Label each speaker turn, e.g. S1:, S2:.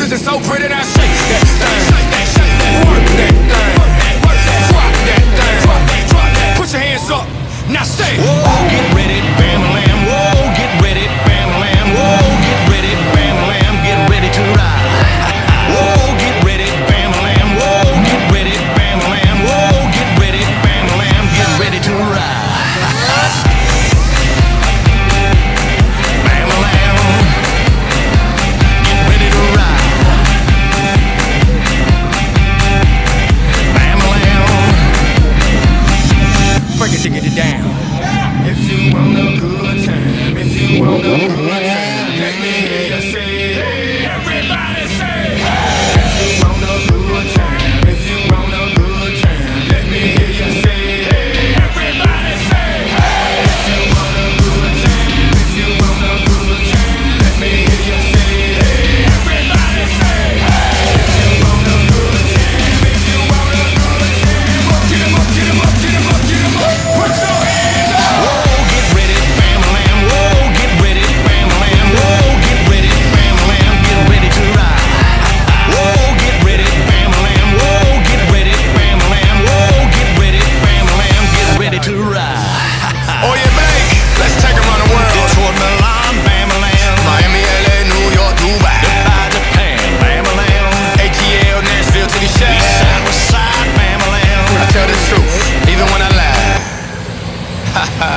S1: cause it's so pretty. Now shake that thing, work that thing, drop that thing, put your hands up, now say
S2: whoa, get ready, bam-a-lam, whoa, get ready, bam-a-lam, whoa, get ready, bam-a-lam, get ready to ride. Whoa, get ready, bam-a-lam, whoa, get ready, bam-a-lam, whoa, get ready, bam-a-lam, get ready to ride.
S1: to get it down. If you want a good time, if you want a good time, let me hear you say, hey, everybody say, hey. If you want a good time, if you want a good time, let me hear you say, hey, everybody say, hey. If you want a good time, if you want a good time, let me hear you say, hey, everybody say, hey. If you want a good time, if you want a good time, get 'em up, get 'em up, get 'em up, get 'em up. Put your hands up.
S2: Whoa, get ready, bam-a-lam. Whoa, get ready, bam-a-lam. Whoa, get ready, bam-a-lam. Get ready to ride. Whoa, get ready, bam-a-lam. Whoa, get ready, bam-a-lam. Whoa, get ready, bam-a-lam. Get ready to ride.
S1: Oh yeah, Blake, let's take 'em around the world.
S2: Detroit, Milan, bam-a-lam.
S1: Miami, LA, New York, Dubai.
S2: Dubai, Japan, bam-a-lam.
S1: ATL, Nashville to the
S2: East
S1: Shire.
S2: side, west side, bam-a-lam.
S1: I tell the truth, even when I lie. Ha ha.